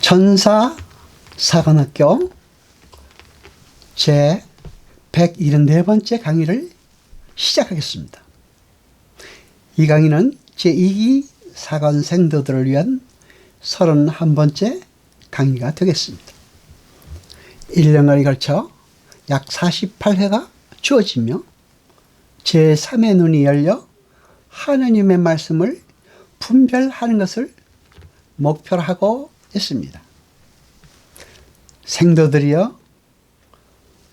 천사 사관학교 제 174번째 강의를 시작하겠습니다. 이 강의는 제2기 사관 생도들을 위한 31번째 강의가 되겠습니다. 1년간에 걸쳐 약 48회가 주어지며 제3의 눈이 열려 하나님의 말씀을 분별하는 것을 목표로 하고 있습니다. 생도들이여,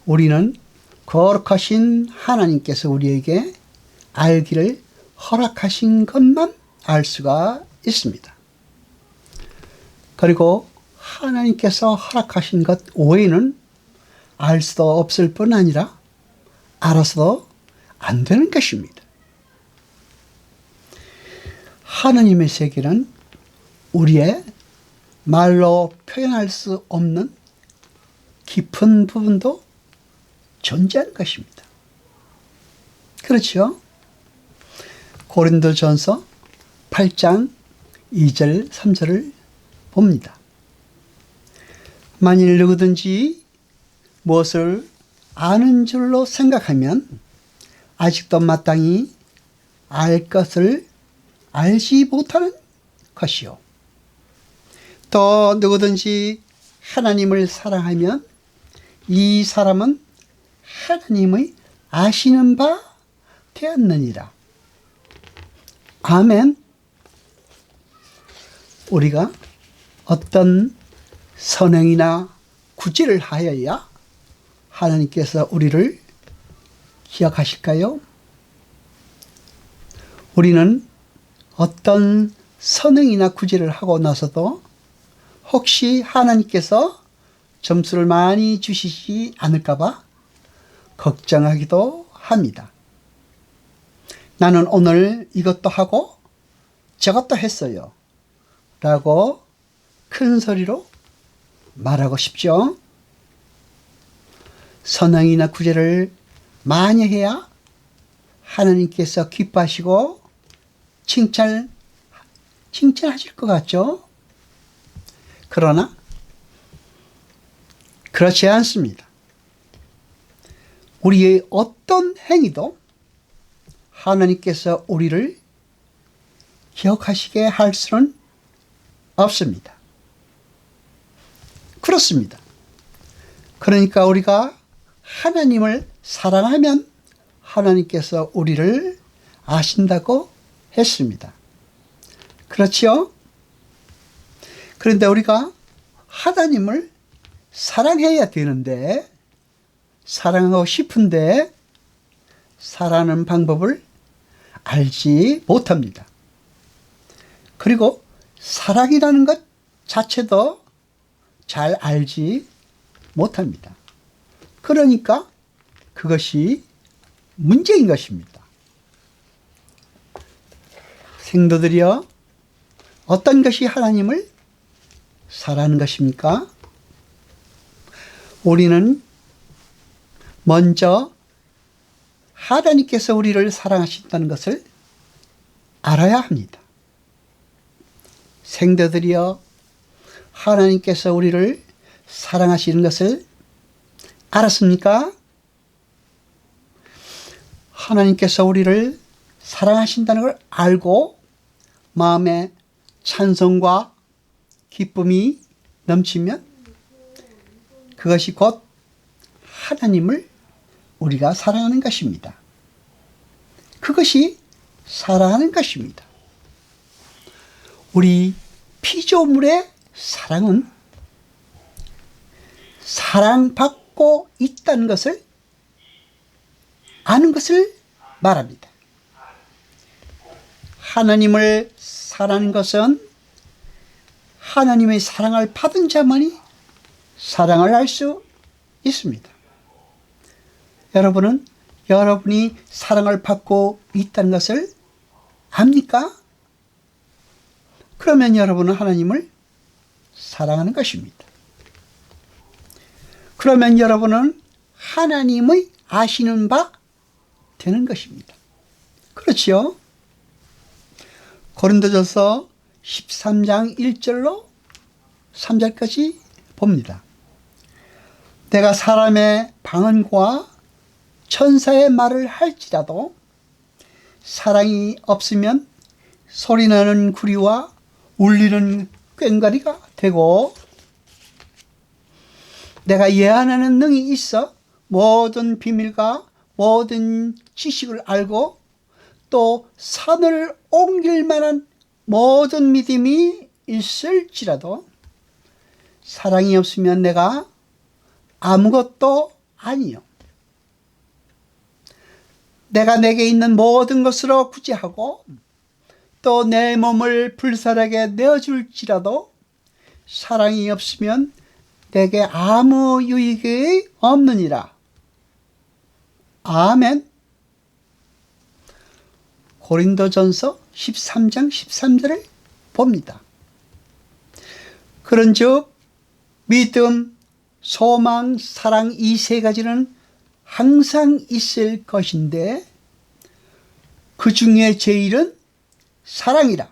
우리는 거룩하신 하나님께서 우리에게 알기를 허락하신 것만 알 수가 있습니다. 그리고 하나님께서 허락하신 것 외에는 알 수도 없을 뿐 아니라 알아서도 안 되는 것입니다. 하나님의 세계는 우리의 말로 표현할 수 없는 깊은 부분도 존재하는 것입니다. 그렇죠? 고린도전서 8장 2절 3절을 봅니다. 만일 누구든지 무엇을 아는 줄로 생각하면 아직도 마땅히 알 것을 알지 못하는 것이요. 또 누구든지 하나님을 사랑하면 이 사람은 하나님의 아시는 바 되었느니라. 아멘. 우리가 어떤 선행이나 구제를 하여야 하나님께서 우리를 기억하실까요? 우리는 어떤 선행이나 구제를 하고 나서도 혹시 하나님께서 점수를 많이 주시지 않을까 봐 걱정하기도 합니다. 나는 오늘 이것도 하고 저것도 했어요 라고 큰 소리로 말하고 싶죠. 선행이나 구제를 많이 해야 하나님께서 기뻐하시고 칭찬하실 것 같죠? 그러나 그렇지 않습니다. 우리의 어떤 행위도 하나님께서 우리를 기억하시게 할 수는 없습니다. 그렇습니다. 그러니까 우리가 하나님을 사랑하면 하나님께서 우리를 아신다고 했습니다. 그렇지요? 그런데 우리가 하나님을 사랑해야 되는데, 사랑하고 싶은데 사랑하는 방법을 알지 못합니다. 그리고 사랑이라는 것 자체도 잘 알지 못합니다. 그러니까 그것이 문제인 것입니다. 생도들이여, 어떤 것이 하나님을 사랑하는 것입니까? 우리는 먼저 하나님께서 우리를 사랑하신다는 것을 알아야 합니다. 생도들이여, 하나님께서 우리를 사랑하시는 것을 알았습니까? 하나님께서 우리를 사랑하신다는 걸 알고 마음에 찬송과 기쁨이 넘치면 그것이 곧 하나님을 우리가 사랑하는 것입니다. 그것이 사랑하는 것입니다. 우리 피조물의 사랑은 사랑받고 있다는 것을 아는 것을 말합니다. 하나님을 사랑하는 것은 하나님의 사랑을 받은 자만이 사랑을 할 수 있습니다. 여러분은 여러분이 사랑을 받고 있다는 것을 압니까? 그러면 여러분은 하나님을 사랑하는 것입니다. 그러면 여러분은 하나님의 아시는 바 되는 것입니다. 그렇지요? 고린도전서 13장 1절로 3절까지 봅니다. 내가 사람의 방언과 천사의 말을 할지라도 사랑이 없으면 소리나는 구리와 울리는 꽹과리가 되고, 내가 예언하는 능이 있어 모든 비밀과 모든 지식을 알고 또 산을 옮길 만한 모든 믿음이 있을지라도 사랑이 없으면 내가 아무것도 아니요. 내가 내게 있는 모든 것으로 구제하고 또 내 몸을 불살에게 내어줄지라도 사랑이 없으면 내게 아무 유익이 없느니라. 아멘. 고린도전서 13장 13절을 봅니다. 그런즉 믿음, 소망, 사랑 이 세 가지는 항상 있을 것인데 그 중에 제일은 사랑이라.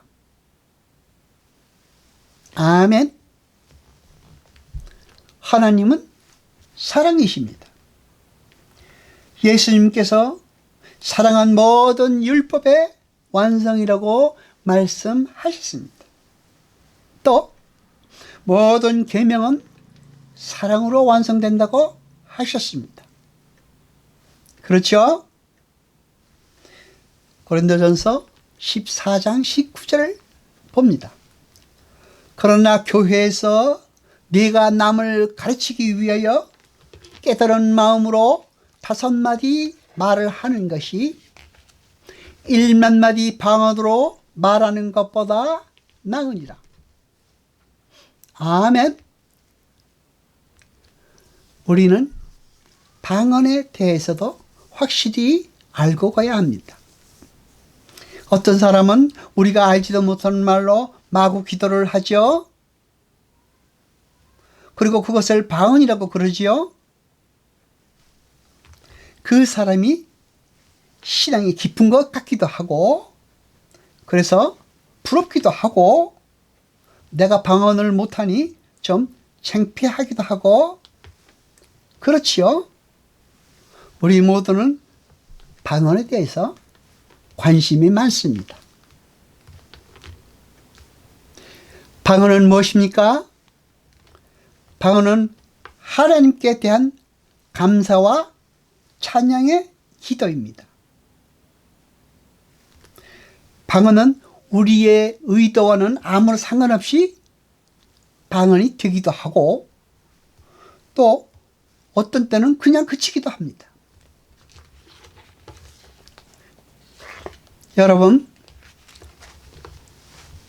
아멘. 하나님은 사랑이십니다. 예수님께서 사랑한 모든 율법의 완성이라고 말씀하셨습니다. 또 모든 계명은 사랑으로 완성된다고 하셨습니다. 그렇죠? 고린도전서 14장 19절을 봅니다. 그러나 교회에서 네가 남을 가르치기 위하여 깨달은 마음으로 5마디 말을 하는 것이 1만마디 방언으로 말하는 것보다 나으니라. 아멘. 우리는 방언에 대해서도 확실히 알고 가야 합니다. 어떤 사람은 우리가 알지도 못하는 말로 마구 기도를 하죠. 그리고 그것을 방언이라고 그러지요. 그 사람이 신앙이 깊은 것 같기도 하고, 그래서 부럽기도 하고, 내가 방언을 못하니 좀 창피하기도 하고, 그렇지요. 우리 모두는 방언에 대해서 관심이 많습니다. 방언은 무엇입니까? 방언은 하나님께 대한 감사와 찬양의 기도입니다. 방언은 우리의 의도와는 아무런 상관없이 방언이 되기도 하고 또 어떤 때는 그냥 그치기도 합니다. 여러분,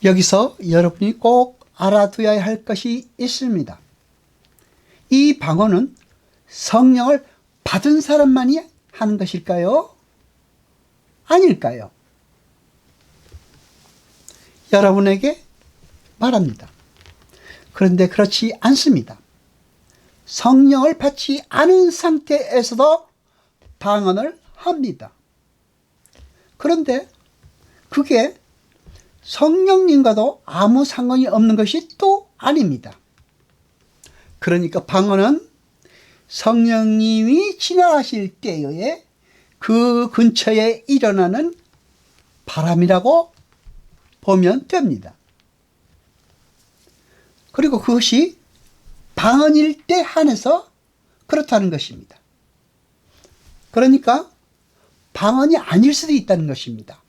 여기서 여러분이 꼭 알아둬야 할 것이 있습니다. 이 방언은 성령을 받은 사람만이 하는 것일까요? 아닐까요? 여러분에게 말합니다. 그런데 그렇지 않습니다. 성령을 받지 않은 상태에서도 방언을 합니다. 그런데 그게 성령님과도 아무 상관이 없는 것이 또 아닙니다. 그러니까 방언은 성령님이 지나가실 때에 그 근처에 일어나는 바람이라고 보면 됩니다. 그리고 그것이 방언일 때 한해서 그렇다는 것입니다. 그러니까 방언이 아닐 수도 있다는 것입니다.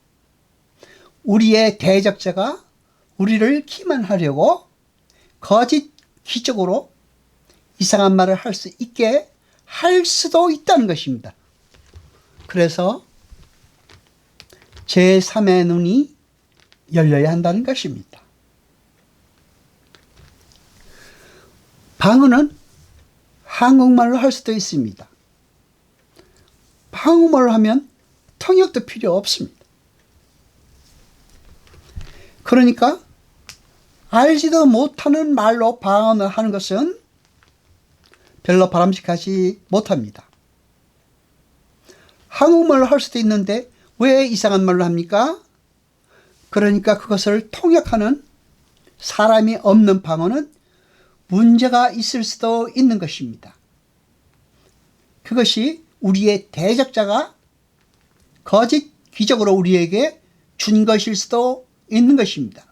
우리의 대적자가 우리를 기만하려고 거짓 기적으로 이상한 말을 할 수 있게 할 수도 있다는 것입니다. 그래서 제3의 눈이 열려야 한다는 것입니다. 방언은 한국말로 할 수도 있습니다. 한국말로 하면 통역도 필요 없습니다. 그러니까 알지도 못하는 말로 방언을 하는 것은 별로 바람직하지 못합니다. 한국말로 할 수도 있는데 왜 이상한 말로 합니까? 그러니까 그것을 통역하는 사람이 없는 방언은 문제가 있을 수도 있는 것입니다. 그것이 우리의 대적자가 거짓 기적으로 우리에게 준 것일 수도 있는 것입니다.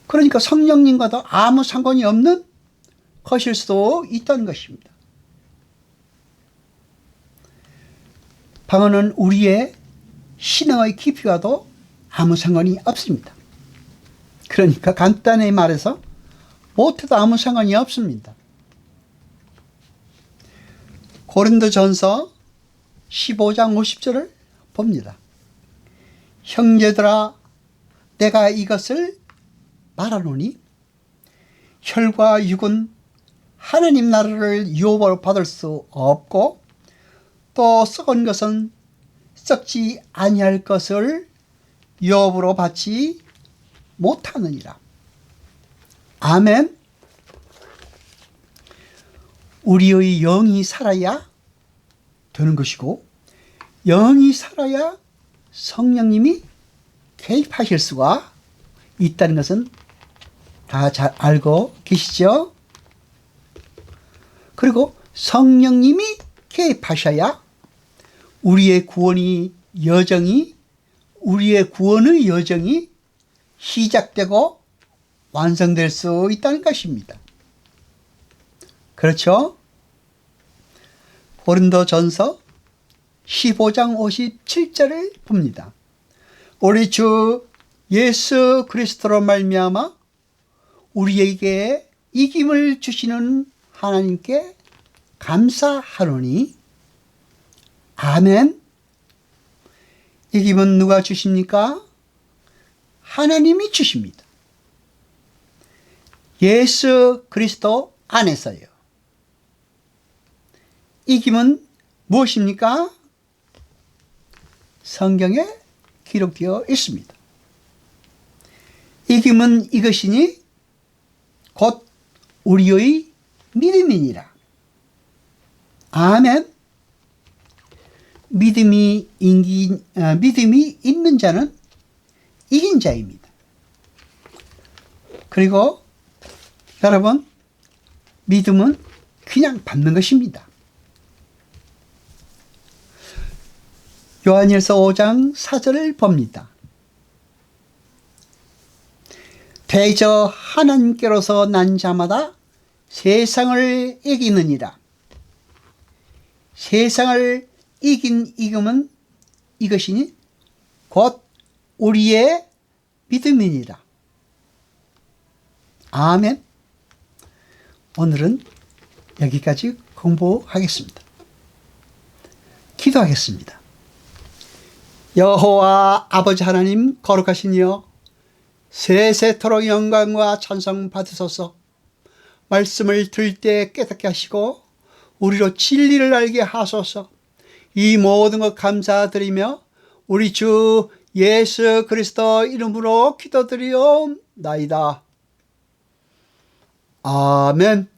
그러니까 성령님과도 아무 상관이 없는 것일 수도 있다는 것입니다. 방언은 우리의 신앙의 깊이와도 아무 상관이 없습니다. 그러니까 간단히 말해서 못해도 아무 상관이 없습니다. 고린도전서 15장 50절을 봅니다. 형제들아, 내가 이것을 말하노니 혈과 육은 하나님 나라를 유업으로 받을 수 없고 또 썩은 것은 썩지 아니할 것을 유업으로 받지 못하느니라. 아멘. 우리의 영이 살아야 되는 것이고 영이 살아야 성령님이 개입하실 수가 있다는 것은 다 잘 알고 계시죠? 그리고 성령님이 개입하셔야 우리의 구원의 여정이 시작되고 완성될 수 있다는 것입니다. 그렇죠? 고린도전서 15장 57절을 봅니다. 우리 주 예수 그리스도로 말미암아 우리에게 이김을 주시는 하나님께 감사하노니 아멘. 이김은 누가 주십니까? 하나님이 주십니다. 예수 그리스도 안에서요. 이김은 무엇입니까? 성경에 기록되어 있습니다. 이김은 이것이니 곧 우리의 믿음이니라. 아멘. 믿음이 있는 자는 이긴 자입니다. 그리고 여러분, 믿음은 그냥 받는 것입니다. 요한일서 5장 4절을 봅니다. 대저 하나님께로서 난 자마다 세상을 이기느니라. 세상을 이긴 이금은 이것이니 곧 우리의 믿음이니라. 아멘. 오늘은 여기까지 공부하겠습니다. 기도하겠습니다. 여호와 아버지 하나님 거룩하신 이여, 세세토록 영광과 찬송 받으소서. 말씀을 들을 때 깨닫게 하시고 우리로 진리를 알게 하소서. 이 모든 것 감사드리며 우리 주 예수 그리스도 이름으로 기도드리옵나이다. 아멘.